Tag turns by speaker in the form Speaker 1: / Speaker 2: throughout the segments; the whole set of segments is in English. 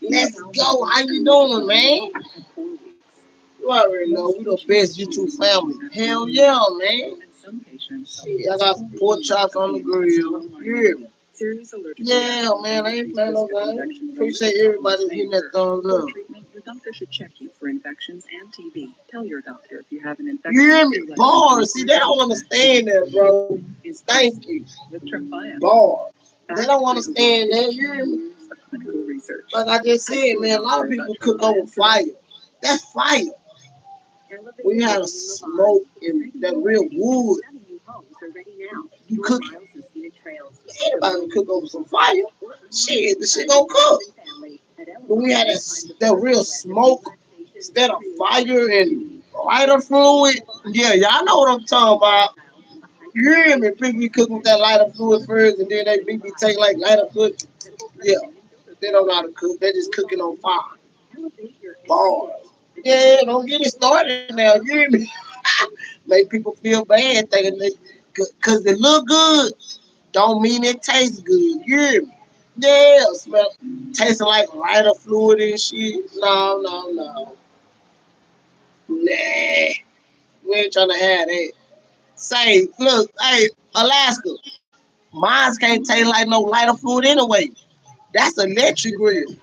Speaker 1: Let's go. How you doing, man? You already know we the best YouTube family. Hell yeah, man. Shit, I got pork chops on the grill. Yeah. Yeah, man, I ain't playing no game. Appreciate everybody hitting that thumbs up. You hear me? Bars. See, they don't understand that, bro. Thank you. Bars. They don't understand that. You hear me? Like I just said, man, a lot of people cook over fire. That's fire. When you have smoke and that real wood, you cook. Anybody can cook over some fire. Shit, the shit gonna cook. When we had that real smoke instead of fire and lighter fluid, yeah, y'all know what I'm talking about. You hear me? People be cooking with that lighter fluid first, and then they be take like lighter fluid. Yeah, they don't know how to cook. They just cooking on fire. Bars. Yeah, don't get it started now. You hear me? Make people feel bad thinking they, cause they look good, don't mean it tastes good. You hear me? Yeah, smell tasting like lighter fluid and shit. No, no, no. Nah. We ain't trying to have that. Say, look, hey, Alaska, mine can't taste like no lighter fluid anyway. That's electric grill.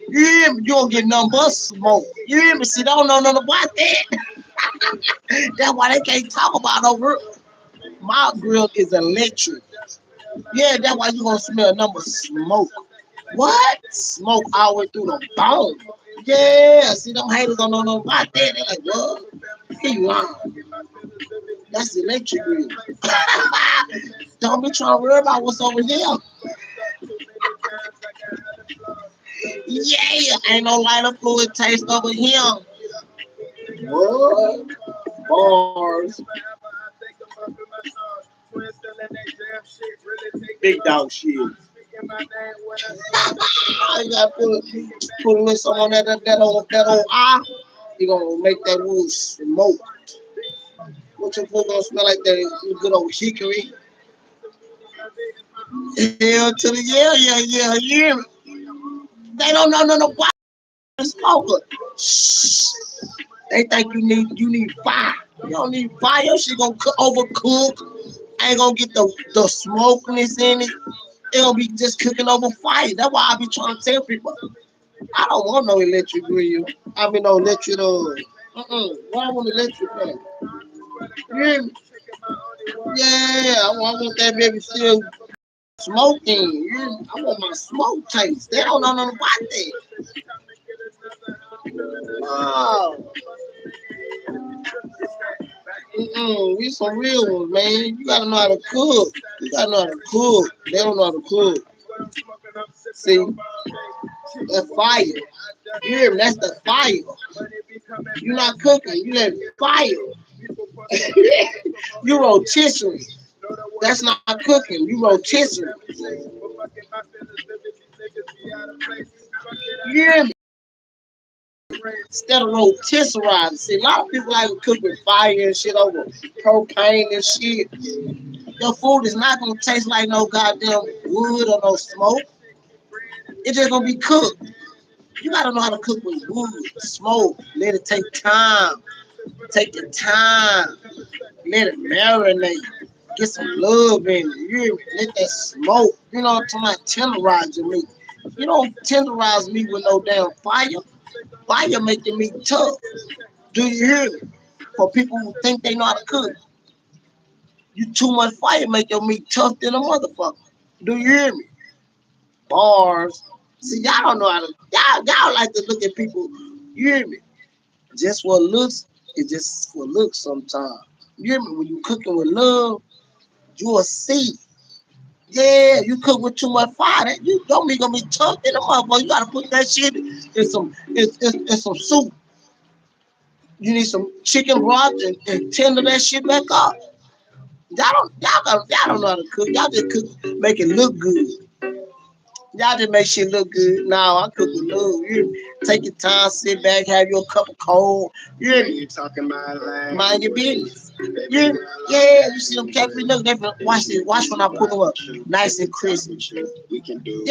Speaker 1: You hear me? You don't get nothing but smoke. You hear me? See, they don't know nothing about that. That's why they can't talk about over. My grill is electric. Yeah, that's why you gonna smell number smoke. What? Smoke all the way through the bone. Yeah, see them haters don't know nothing about that. They're like, what? He lying. That's electric grill. Don't be trying to worry about what's over here. Yeah, ain't no lighter fluid taste over here. What? Bars. Big dog shit. I gotta put a little something on that old eye. You gonna make that wood smoke. What your food gonna smell like that good old chicory? Hell to the yeah. You hear me? They don't know no why smoker. Shh. They think you need fire. You don't need fire. Your shit gonna overcook. Ain't gonna get the smokiness in it. It'll be just cooking over fire. That's why I be trying to tell people. I don't want no electric grill. I mean no electric Why I want electric fan? You hear me? Yeah, I want that baby still smoking. You hear me? I want my smoke taste. They don't know nothing about that. Oh, we some real ones, man. You gotta know how to cook. You gotta know how to cook. They don't know how to cook. See, that fire. You hear me? That's the fire. You're not cooking. You let fire. You rotisserie. That's not cooking. You rotisserie. You hear me? Instead of rotisserie. See, a lot of people like to cook with fire and shit over propane and shit. Your food is not gonna taste like no goddamn wood or no smoke. It's just gonna be cooked. You gotta know how to cook with wood, smoke. Let it take time. Take your time. Let it marinate. Get some love in it. You hear me? Let that smoke. You know what I'm talking about? Tenderize your meat. You don't tenderize meat with no damn fire. Fire making meat tough. Do you hear me? For people who think they know how to cook, you too much fire make your meat tough than a motherfucker. Do you hear me? Bars. See, y'all don't know how to. Y'all like to look at people. You hear me? Just what looks, it just what looks sometimes. You hear me? When you cooking with love, you will see. Yeah, you cook with too much fire. That you don't mean gonna be tough in the motherfucker. You gotta put that shit in some soup. You need some chicken broth and tender that shit back up. Y'all don't know how to cook. Y'all just cook, make it look good. Y'all just make shit look good. Now I cook with love. You take your time, sit back, have your cup of cold. You talking about like mind your business. Yeah, you see them catfish look different. Watch this. Watch when I put them up, nice and crisp. We can do.